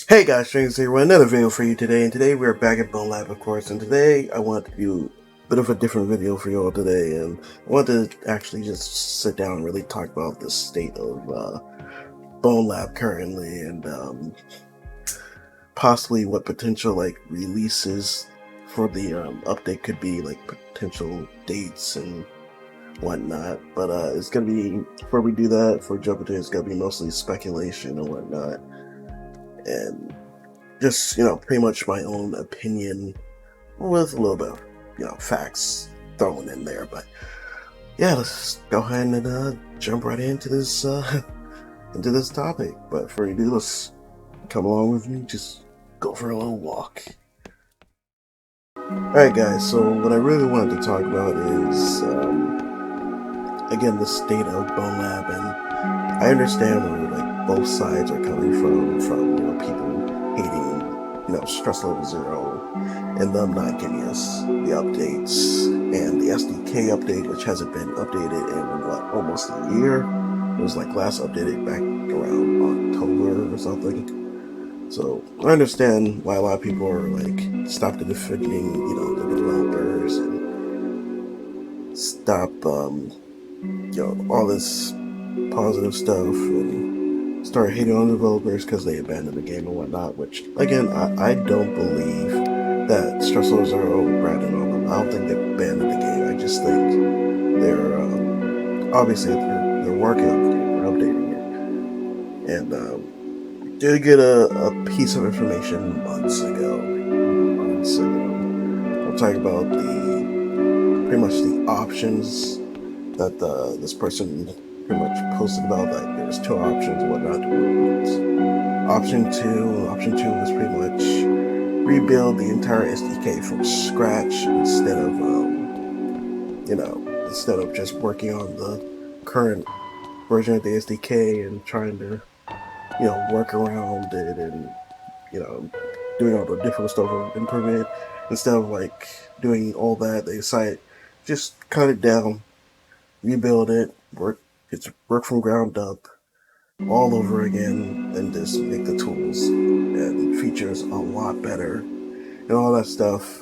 Hey guys, StrainZex here with another video for you today, and today we're back at Bonelab, of course, and today I want to do a bit of a different video for you all today, and I want to actually just sit down and really talk about the state of Bonelab currently, and possibly what potential releases for the update could be, like potential dates and whatnot. But it's gonna be, before we do that, for jump into it, it's gonna be mostly speculation and whatnot, and just, pretty much my own opinion with a little bit of, facts thrown in there. But yeah, let's go ahead and jump right into this topic. But before you do, let's come along with me, just go for a little walk. Alright guys, so what I really wanted to talk about is again, the state of Bonelab, and I understand where both sides are coming from people hating, stress level 0, and them not giving us the updates, and the SDK update, which hasn't been updated in almost a year. It was last updated back around October or something. So I understand why a lot of people are stop the defending, the developers, and stop all this positive stuff, and start hating on developers because they abandoned the game and whatnot, which again, I don't believe that Stress Level 0 abandoned on them. I don't think they abandoned the game. I just think they're obviously they're working on the game, they're updating it, and did get a piece of information months ago. I'm talking about pretty much the options that this person pretty much posted about. Like, there's two options, whatnot. Option two was pretty much rebuild the entire SDK from scratch instead of just working on the current version of the SDK and trying to work around it, and doing all the different stuff of improvement. Instead of doing all that, they decided just cut it down, rebuild it, work from ground up all over again, and just make the tools and features a lot better and all that stuff.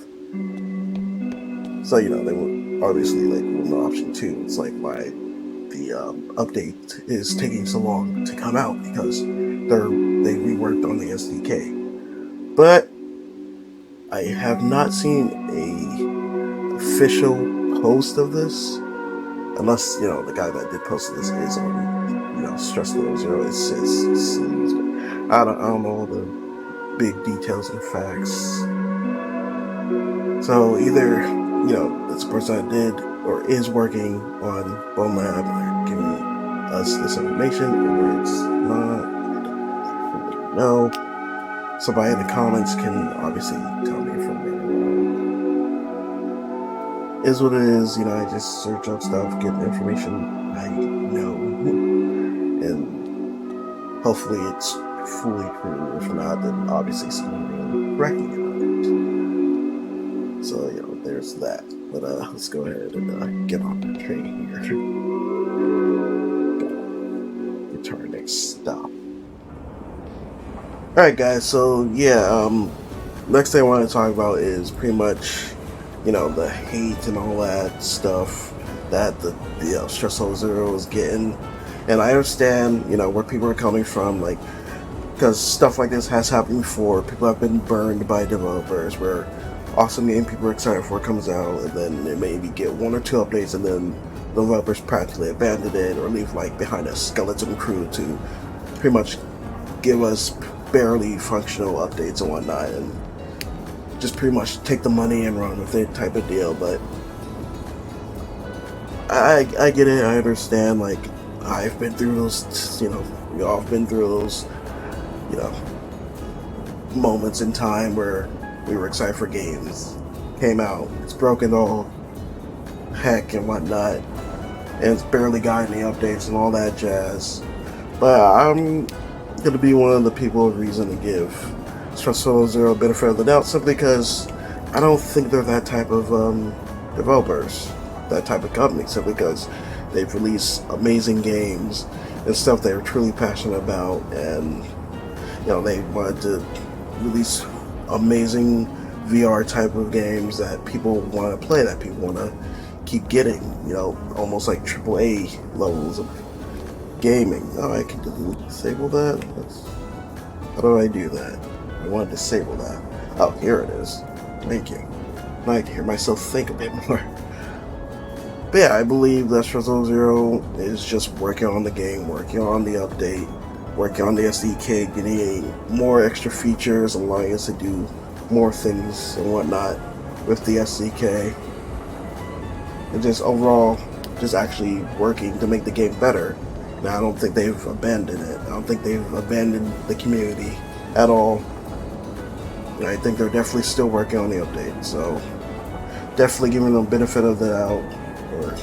So they were obviously with no option 2. It's why the update is taking so long to come out, because they reworked on the SDK. But I have not seen a official post of this, unless the guy that did post this is on Stress Level 0. It's I don't know all the big details and facts. So either this person that did or is working on Bonelab giving us this information, or it's not. I don't know. Somebody in the comments can obviously tell me from there. Is what it is. I just search up stuff, get the information I know, and hopefully it's fully true. If not, then obviously someone will correct me on it. So there's that. But let's go ahead and get on the train here. Get to our next stop. Alright guys, so yeah, next thing I want to talk about is pretty much the hate and all that stuff that the Stress Level 0 is getting. And I understand where people are coming from, because stuff like this has happened before. People have been burned by developers, where awesome game people are excited for it comes out, and then they maybe get 1 or 2 updates, and then the developers practically abandon it, or leave behind a skeleton crew to pretty much give us barely functional updates and whatnot, and just pretty much take the money and run with it type of deal. But I get it, I understand. I've been through those, we all have been through those, moments in time where we were excited for games, came out, it's broken all heck and whatnot, and it's barely gotten any updates and all that jazz. But I'm gonna be one of the people of reason to give Stress Level 0 benefit of the doubt, simply because I don't think they're that type of developers, that type of company, simply because they've released amazing games and stuff they're truly passionate about, and they wanted to release amazing VR type of games that people want to play, that people want to keep getting, almost like AAA levels of gaming. Oh, I can disable that? How do I do that? I want to disable that. Oh, here it is. Thank you. Now I can hear myself think a bit more. But yeah, I believe that StrainZex is just working on the game, working on the update, working on the SDK, getting more extra features, allowing us to do more things and whatnot with the SDK. And just overall, just actually working to make the game better. Now, I don't think they've abandoned it. I don't think they've abandoned the community at all. I think they're definitely still working on the update, so definitely giving them benefit of the doubt, or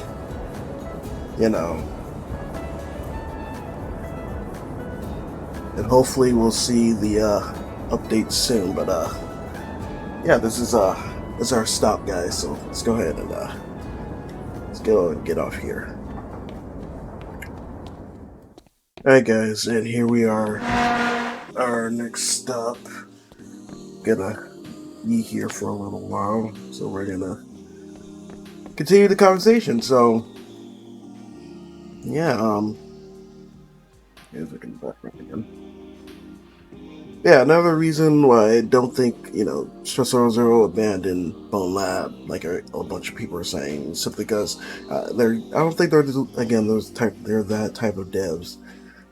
and hopefully we'll see the update soon. But yeah, this is our stop, guys. So let's go ahead and let's go and get off here. Alright, guys, and here we are. Our next stop. Gonna be here for a little while, so we're gonna continue the conversation. So yeah, here's a background again. Yeah, another reason why I don't think StrainZex abandoned Bonelab, like a bunch of people are saying, simply because I don't think they're they're that type of devs.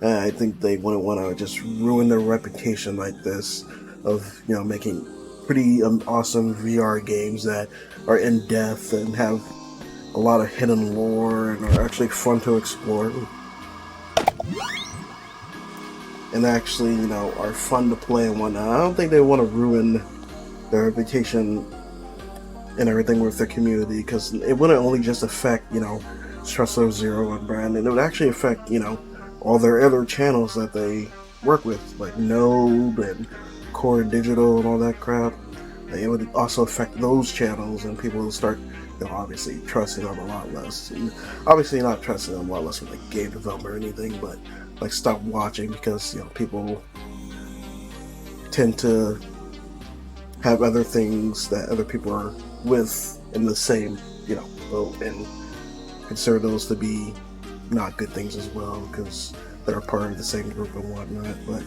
I think they wouldn't want to just ruin their reputation like this of making pretty awesome VR games that are in depth and have a lot of hidden lore and are actually fun to explore, and actually are fun to play and whatnot. I don't think they want to ruin their reputation and everything with their community, because it wouldn't only just affect StrainZex and Brandon. It would actually affect all their other channels that they work with, like Node and Core Digital and all that crap. It would also affect those channels, and people will start obviously trusting them a lot less. And obviously not trusting them a lot less with like game development or anything, but like stop watching, because people tend to have other things that other people are with in the same boat, and consider those to be not good things as well, because they're a part of the same group and whatnot. But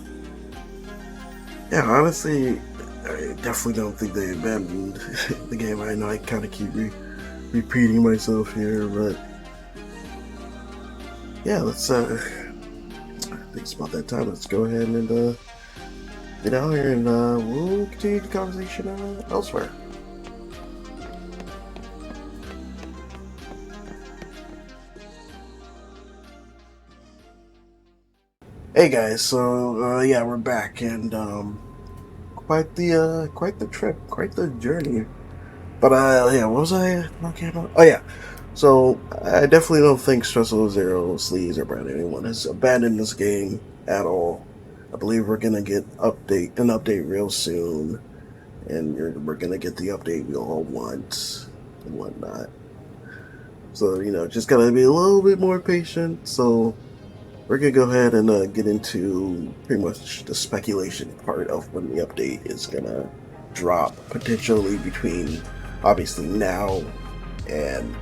yeah, honestly, I definitely don't think they abandoned the game. I know I kind of keep repeating myself here, but yeah, let's I think it's about that time. Let's go ahead and get out here, and we'll continue the conversation elsewhere. Hey guys, so yeah, we're back, and quite the trip, quite the journey. But yeah, what was I talking about? Oh yeah, so I definitely don't think StrainZex, Sleaze, or Brandon, anyone has abandoned this game at all. I believe we're gonna get an update real soon, and we're gonna get the update we all want and whatnot. So just gotta be a little bit more patient. So we're gonna go ahead and get into pretty much the speculation part of when the update is gonna drop, potentially between obviously now and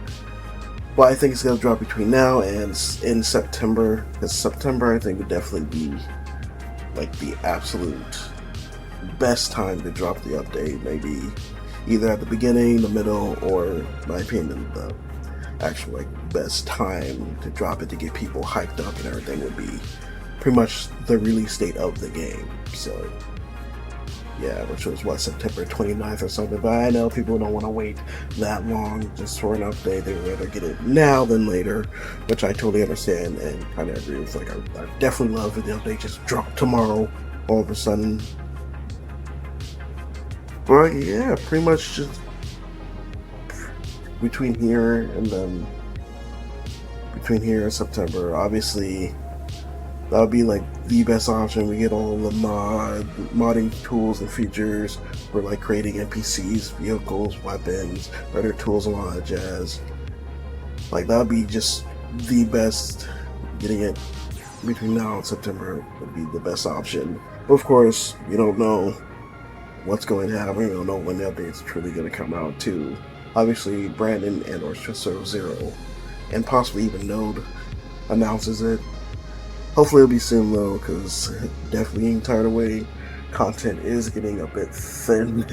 I think it's gonna drop between now and in September, because September I think would definitely be like the absolute best time to drop the update. Maybe either at the beginning, the middle, or in my opinion the actual best time to drop it to get people hyped up and everything would be pretty much the release date of the game. So yeah, which was September 29th or something. But I know people don't want to wait that long just for an update. They would rather get it now than later, which I totally understand and kind of agree with. Like I definitely love if the update just dropped tomorrow all of a sudden. But yeah, pretty much just between here and September, obviously that would be like the best option. We get all the modding tools and features for like creating NPCs, vehicles, weapons, better tools, and all that jazz. Like that would be just the best. Getting it between now and September would be the best option. But of course, you don't know what's going to happen. You don't know when the update's truly going to come out too. Obviously, Brandon and or StrainZex and possibly even Node announces it. Hopefully it'll be soon though, because definitely getting tired of waiting. Content is getting a bit thin,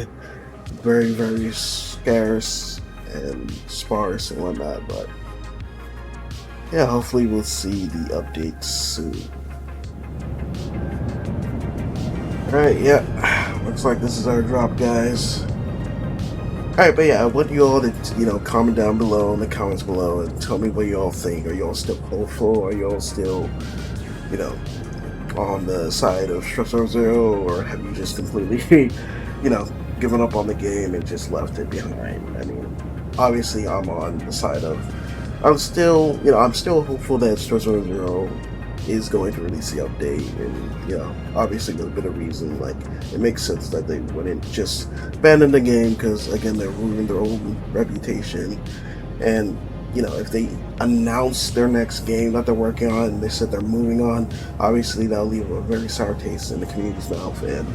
very, very scarce and sparse and whatnot, but yeah, hopefully we'll see the updates soon. Alright, yeah, looks like this is our drop, guys. Alright, but yeah, I want you all to, comment down below in the comments below and tell me what you all think. Are you all still hopeful? Are you all still, on the side of StrainZex, or have you just completely, given up on the game and just left it behind? I mean, obviously I'm on the side of, I'm still hopeful that StrainZex is going to release the update, and obviously there's a bit of reason, like it makes sense that they wouldn't just abandon the game, because again they're ruining their own reputation, and if they announce their next game that they're working on and they said they're moving on, obviously that'll leave a very sour taste in the community's mouth, and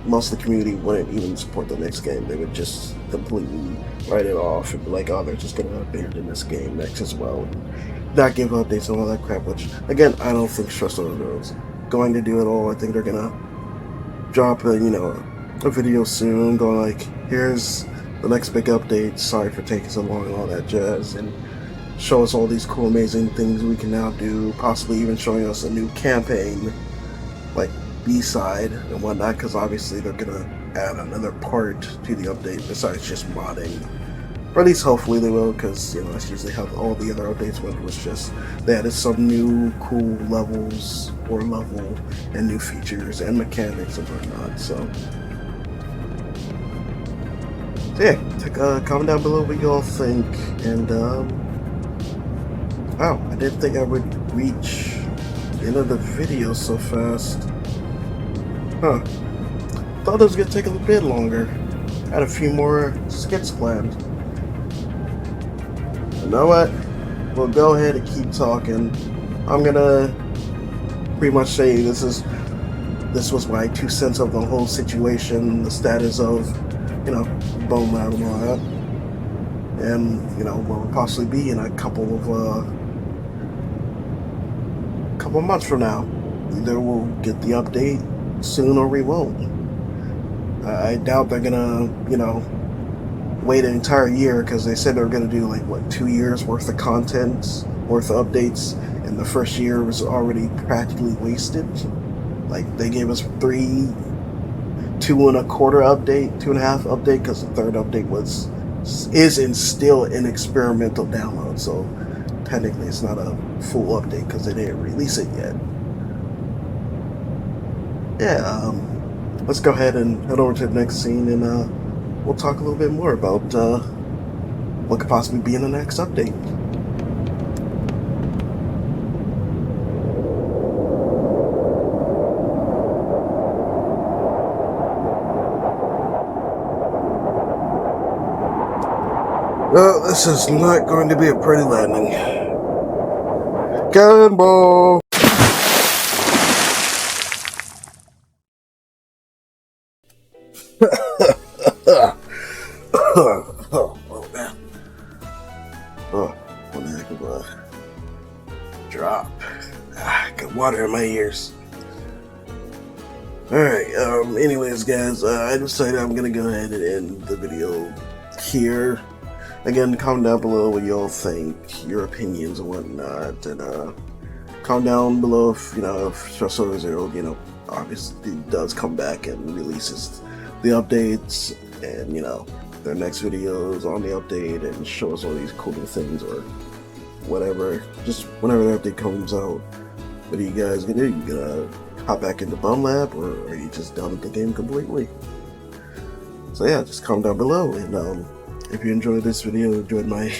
most of the community wouldn't even support the next game. They would just completely write it off and be like, oh, they're just gonna abandon this game next as well, and not give updates and all that crap, which again I don't think StrainZex is going to do at all. I think they're gonna drop a video soon going like, here's the next big update, sorry for taking so long and all that jazz, and show us all these cool amazing things we can now do, possibly even showing us a new campaign like B-side and whatnot, because obviously they're gonna add another part to the update besides just modding. Or at least hopefully they will, because that's usually how all the other updates went, was just they added some new cool levels or level and new features and mechanics and whatnot. So yeah, comment down below what you all think, and wow, I didn't think I would reach the end of the video so fast. Thought it was gonna take a little bit longer. Had a few more skits planned. You know what? We'll go ahead and keep talking. I'm gonna pretty much say this was my 2 cents of the whole situation, the status of, Bonelab and all that. And, what will possibly be in a couple months from now. Either we'll get the update soon or we won't. I doubt they're gonna, wait an entire year, because they said they were gonna do like 2 years worth of content, worth of updates, and the first year was already practically wasted. Like they gave us 2.25 update, 2.5 update, because the third update is still an experimental download, so technically it's not a full update because they didn't release it yet. Yeah, let's go ahead and head over to the next scene, and we'll talk a little bit more about what could possibly be in the next update. Well, this is not going to be a pretty landing. Cannonball! Oh man. Oh, one heck of a drop. Got water in my ears. Alright, anyways guys, I decided I'm gonna go ahead and end the video here. Again, comment down below what y'all think, your opinions and whatnot, and comment down below if StrainZex, obviously does come back and releases the updates, and their next videos on the update, and show us all these cool new things or whatever. Just whenever the update comes out, what are you guys gonna do? You gonna hop back into Bonelab, or are you just done with the game completely? So yeah, just comment down below, and if you enjoyed this video, enjoyed my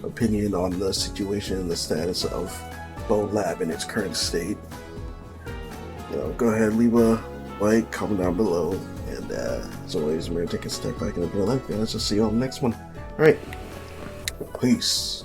opinion on the situation and the status of Bonelab in its current state, go ahead and leave a like, comment down below, and as always, I'm going to take a step back and enjoy life, guys. I'll see you on the next one. Alright, peace.